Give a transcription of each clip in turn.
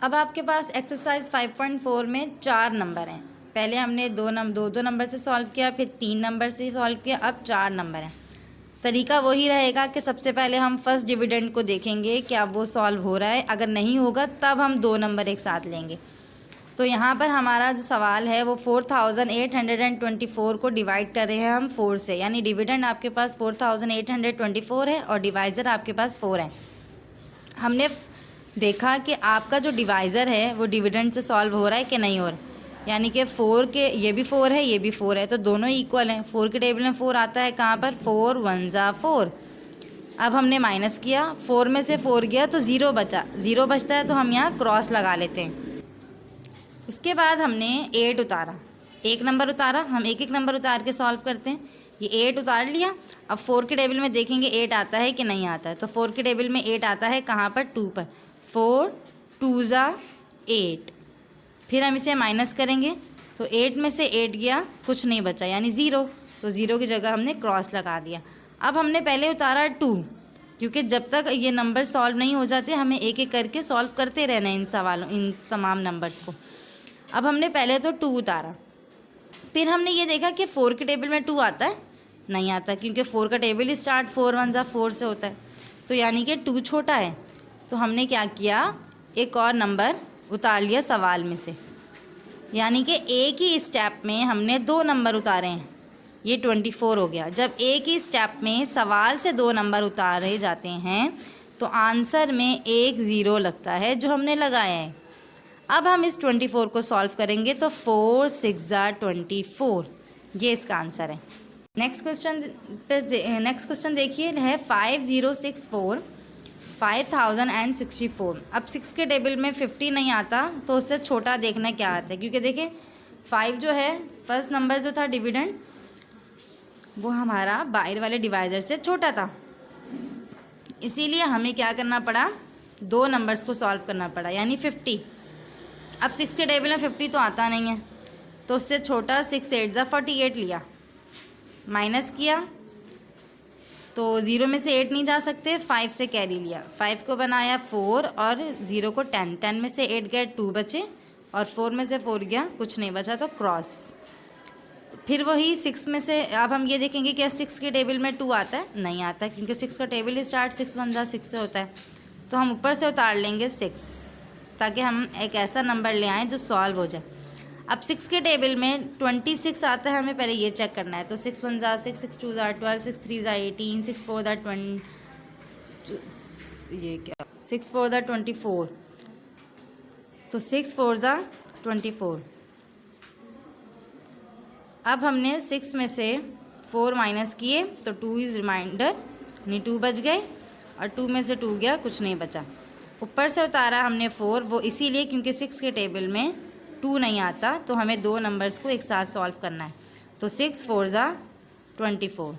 अब आपके पास एक्सरसाइज 5.4 में 4 नंबर हैं। पहले हमने दो नंबर से सॉल्व किया, फिर 3 नंबर से सॉल्व किया, अब 4 नंबर हैं। तरीका वही रहेगा कि सबसे पहले हम फर्स्ट डिविडेंड को देखेंगे क्या वो सॉल्व हो रहा है, अगर नहीं होगा तब हम 2 नंबर एक साथ लेंगे। तो यहाँ पर हमारा जो सवाल है वो 4824 को डिवाइड कर रहे हैं हम 4 से, यानी डिविडेंड आपके पास 4824 है और डिवाइज़र आपके पास 4 है। हमने देखा कि आपका जो डिवाइज़र है वो डिविडेंड से सॉल्व हो रहा है कि नहीं हो रहा है, यानी कि 4 के ये भी 4 है ये भी 4 है, तो दोनों इक्वल हैं। 4 के टेबल में 4 आता है कहाँ पर, 4 1 जा 4। अब हमने माइनस किया, 4 में से 4 गया तो 0 बचा, 0 बचता है तो हम यहाँ क्रॉस लगा लेते हैं। उसके बाद हमने 8 उतारा, एक नंबर उतारा, हम एक एक नंबर उतार के सॉल्व करते हैं। ये 8 उतार लिया। अब 4 के टेबल में देखेंगे 8 आता है कि नहीं आता है, तो 4 के टेबल में 8 आता है कहाँ पर, 2 पर। 4 2 जा 8। फिर हम इसे माइनस करेंगे तो 8 में से 8 गया, कुछ नहीं बचा यानी 0, तो 0 की जगह हमने क्रॉस लगा दिया। अब हमने पहले उतारा 2, क्योंकि जब तक ये नंबर सॉल्व नहीं हो जाते हमें एक एक करके सॉल्व करते रहना है इन तमाम नंबर्स को। अब हमने पहले तो 2 उतारा, फिर हमने ये देखा कि 4 के टेबल में 2 आता है, नहीं आता, क्योंकि 4 का टेबल ही स्टार्ट 4 1 जा 4 से होता है, तो यानी कि 2 छोटा है। तो हमने क्या किया, एक और नंबर उतार लिया सवाल में से, यानी कि एक ही स्टेप में हमने 2 नंबर उतारे हैं, ये 24 हो गया। जब एक ही स्टेप में सवाल से 2 नंबर उतारे जाते हैं तो आंसर में एक 0 लगता है जो हमने लगाया है। अब हम इस 24 को सॉल्व करेंगे तो 4 6 जा 24, ये इसका आंसर है। नेक्स्ट क्वेश्चन देखिए है 5064 5064। अब 6 के टेबल में 50 नहीं आता तो उससे छोटा देखना क्या आता है, क्योंकि देखिए 5 जो है फर्स्ट नंबर जो था डिविडेंड वो हमारा बाहर वाले डिवाइज़र से छोटा था, इसीलिए हमें क्या करना पड़ा, 2 नंबर्स को सॉल्व करना पड़ा, यानी 50। अब 6 के टेबल में 50 तो आता नहीं है, तो उससे छोटा 6 8 जा 48 लिया, माइनस किया तो 0 में से 8 नहीं जा सकते, 5 से कैरी लिया, 5 को बनाया 4 और 0 को 10, 10 में से 8 गए 2 बचे और 4 में से 4 गया, कुछ नहीं बचा तो क्रॉस। तो फिर वही 6 में से अब हम ये देखेंगे क्या 6 के टेबल में 2 आता है, नहीं आता, क्योंकि 6 का टेबल स्टार्ट 6 1 जा 6 से होता है, तो हम ऊपर से उतार लेंगे 6, ताकि हम एक ऐसा नंबर ले आएँ जो सॉल्व हो जाए। अब 6 के टेबल में 26 आता है, हमें पहले ये चेक करना है, तो 6 1 जा 6 6 2 जा 12 6 3 जा 18 6 4 जा 20, ये क्या 6 4 जा 24, तो 6 4 जा 24। अब हमने 6 में से 4 माइनस किए तो 2 इज़ रिमाइंडर, यानी 2 बच गए और 2 में से 2 गया, कुछ नहीं बचा। ऊपर से उतारा हमने 4, वो इसीलिए क्योंकि 6 के टेबल में 2 नहीं आता, तो हमें 2 नंबर्स को एक साथ सॉल्व करना है, तो 6 4 जा 24।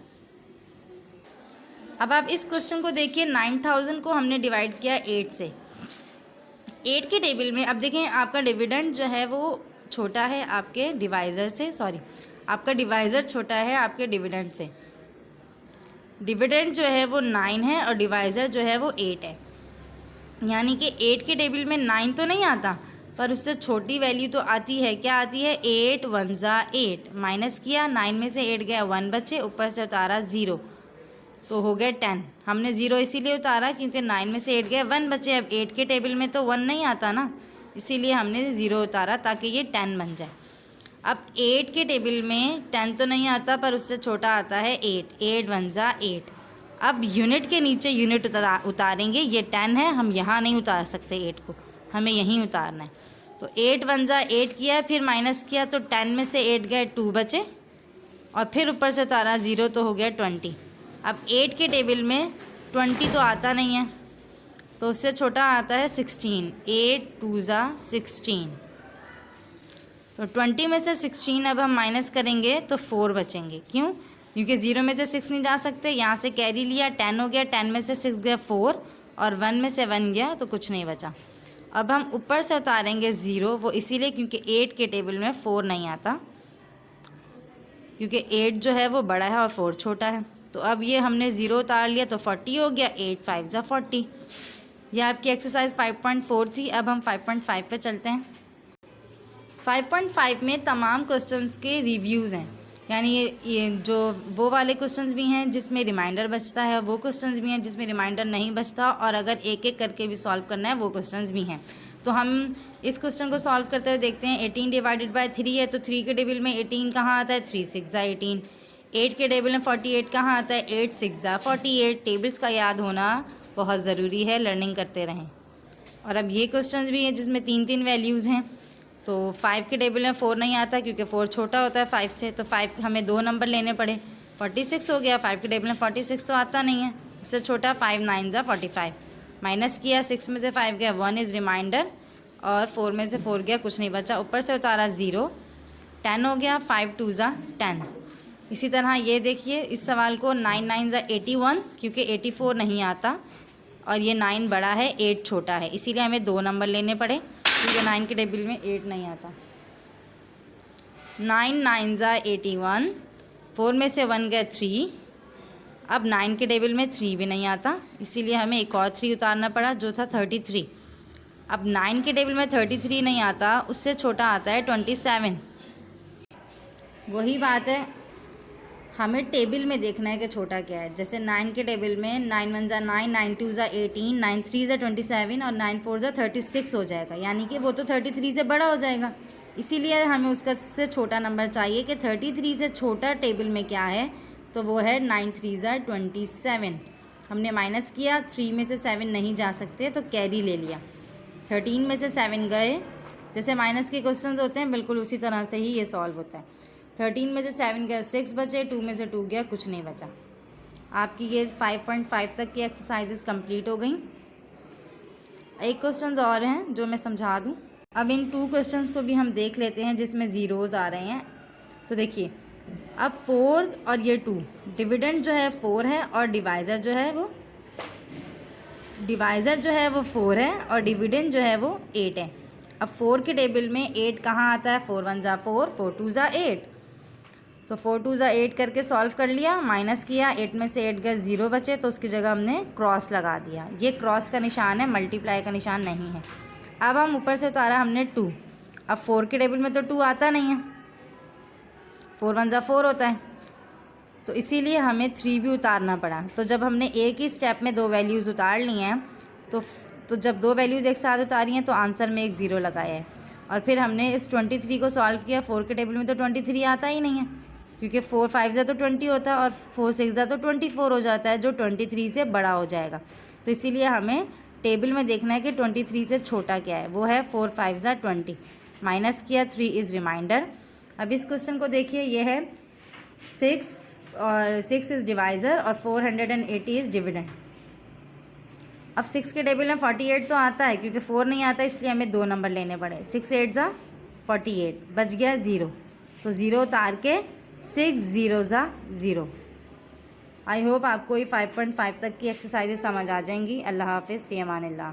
अब आप इस क्वेश्चन को देखिए, 9000 को हमने डिवाइड किया 8 से। 8 के टेबल में अब देखें आपका डिविडेंड जो है वो छोटा है आपके डिवाइज़र से, सॉरी आपका डिवाइज़र छोटा है आपके डिविडेंड से। डिविडेंड जो है वो 9 है और डिवाइज़र जो है वो 8 है, यानी कि 8 के टेबल में 9 तो नहीं आता, पर उससे छोटी वैल्यू तो आती है, क्या आती है 8 1 जा 8, माइनस किया 9 में से 8 गया 1 बचे, ऊपर से उतारा 0, तो हो गया 10। हमने 0 इसीलिए उतारा क्योंकि 9 में से 8 गया 1 बचे, अब 8 के टेबल में तो 1 नहीं आता ना, इसीलिए हमने 0 उतारा ताकि ये 10 बन जाए। अब 8 के टेबल में 10 तो नहीं आता, पर उससे छोटा आता है 8, 8 1 जा 8। अब यूनिट के नीचे यूनिट उतारेंगे, ये 10 है, हम यहाँ नहीं उतार सकते 8 को, हमें यहीं उतारना है, तो 8 1 जा 8 किया, फिर माइनस किया तो 10 में से 8 गए 2 बचे और फिर ऊपर से उतारा 0, तो हो गया 20। अब 8 के टेबल में 20 तो आता नहीं है, तो उससे छोटा आता है 16, 8 2 जा 16, तो 20 में से 16 अब हम माइनस करेंगे तो 4 बचेंगे, क्यों, क्योंकि 0 में से 6 नहीं जा सकते, यहाँ से कैरी लिया 10 हो गया, 10 में से 6 गया 4 और 1 में से 1 गया, तो कुछ नहीं बचा। अब हम ऊपर से उतारेंगे 0, वो इसीलिए क्योंकि 8 के टेबल में 4 नहीं आता, क्योंकि 8 जो है वो बड़ा है और 4 छोटा है, तो अब ये हमने 0 उतार लिया तो 40 हो गया, 8 5 जा 40। यह आपकी एक्सरसाइज 5.4 थी। अब हम 5.5 पे चलते हैं। 5.5 में तमाम क्वेश्चंस के रिव्यूज़ हैं, यानी ये जो वो वाले क्वेश्चंस भी हैं जिसमें रिमाइंडर बचता है, वो क्वेश्चंस भी हैं जिसमें रिमाइंडर नहीं बचता, और अगर एक एक करके भी सॉल्व करना है वो क्वेश्चंस भी हैं। तो हम इस क्वेश्चन को सॉल्व करते हुए देखते हैं। 18 डिवाइडेड बाय 3 है, तो 3 के टेबल में 18 कहाँ आता है? 3 6 18। 8 के टेबल में 48 कहाँ आता है? 8 6 48। टेबल्स का याद होना बहुत ज़रूरी है, लर्निंग करते रहें। और अब ये क्वेश्चन भी हैं जिसमें 3 वैल्यूज़ हैं। तो 5 के टेबल में 4 नहीं आता क्योंकि 4 छोटा होता है 5 से, तो 5 हमें 2 नंबर लेने पड़े। 46 हो गया। 5 के टेबल में 46 तो आता नहीं है, उससे छोटा 5 9 45। माइनस किया, 6 में से 5 गया, 1 इज़ रिमाइंडर, और 4 में से 4 गया, कुछ नहीं बचा, ऊपर से उतारा 0, 10 हो गया। 5 2 10। इसी तरह ये देखिए इस सवाल को, 9 9 81 क्योंकि 84 नहीं आता, और ये 9 बड़ा है, 8 छोटा है, इसीलिए हमें 2 नंबर लेने पड़े क्योंकि 9 के टेबल में 8 नहीं आता। 9 9 81, 4 में से 1 गया 3। अब 9 के टेबल में 3 भी नहीं आता, इसीलिए हमें एक और 3 उतारना पड़ा जो था 33। अब 9 के टेबल में 33 नहीं आता, उससे छोटा आता है 27। वही बात है, हमें टेबल में देखना है कि छोटा क्या है। जैसे 9 के टेबल में 9 1 9, 9 2 18, 9 3 27 और 9 4 36 हो जाएगा, यानी कि वो तो 33 से बड़ा हो जाएगा। इसीलिए हमें उसका से छोटा नंबर चाहिए कि 33 से छोटा टेबल में क्या है, तो वो है 9 3 27। हमने माइनस किया, 3 में से 7 नहीं जा सकते तो कैरी ले लिया। 13 में से 7 गए, जैसे माइनस के क्वेश्चन होते हैं बिल्कुल उसी तरह से ही ये सॉल्व होता है। 13 में से 7 गया, 6 बचे, 2 में से 2 गया, कुछ नहीं बचा। आपकी ये 5.5 तक की एक्सरसाइजेस कंप्लीट हो गई। एक क्वेश्चन और हैं जो मैं समझा दूं। अब इन 2 क्वेश्चंस को भी हम देख लेते हैं जिसमें ज़ीरोज़ आ रहे हैं। तो देखिए, अब 4 और ये 2, डिविडेंड जो है 4 है और डिवाइज़र जो है वो 4 है और डिविडेंड जो है वो 8 है। अब 4 के टेबल में 8 कहाँ आता है? 4 1 4, 4 2 8। तो 4 2 8 करके सॉल्व कर लिया, माइनस किया, 8 में से 8 गए, 0 बचे, तो उसकी जगह हमने क्रॉस लगा दिया। ये क्रॉस का निशान है, मल्टीप्लाई का निशान नहीं है। अब हम ऊपर से उतारा हमने 2। अब 4 के टेबल में तो 2 आता नहीं है, 4 1 4 होता है, तो इसीलिए हमें 3 भी उतारना पड़ा। तो जब हमने एक ही स्टेप में 2 वैल्यूज़ उतार ली हैं, तो जब 2 वैल्यूज़ एक साथ उतारी हैं तो आंसर में एक 0 लगाया है। और फिर हमने इस 23 को सॉल्व किया। 4 के टेबल में तो 23 आता ही नहीं है क्योंकि 4 5 तो 20 होता है और 4 6 तो 24 हो जाता है, जो 23 से बड़ा हो जाएगा। तो इसीलिए हमें टेबल में देखना है कि 23 से छोटा क्या है, वो है 4 5 20। माइनस किया, 3 इज़ रिमाइंडर। अब इस क्वेश्चन को देखिए, ये है 6 इज़ डिवाइज़र और 480 इज़ डिविडेंड। अब 6 के टेबल में 48 तो आता है, क्योंकि 4 नहीं आता इसलिए हमें 2 नंबर लेने पड़े। 6 8 48, बच गया 0, तो 0 उतार के 6 0 0। आई होप आपको ये 5.5 तक की एक्सरसाइजेज समझ आ जाएंगी। अल्लाह हाफिज़, फ़ी अमानिल्लाह।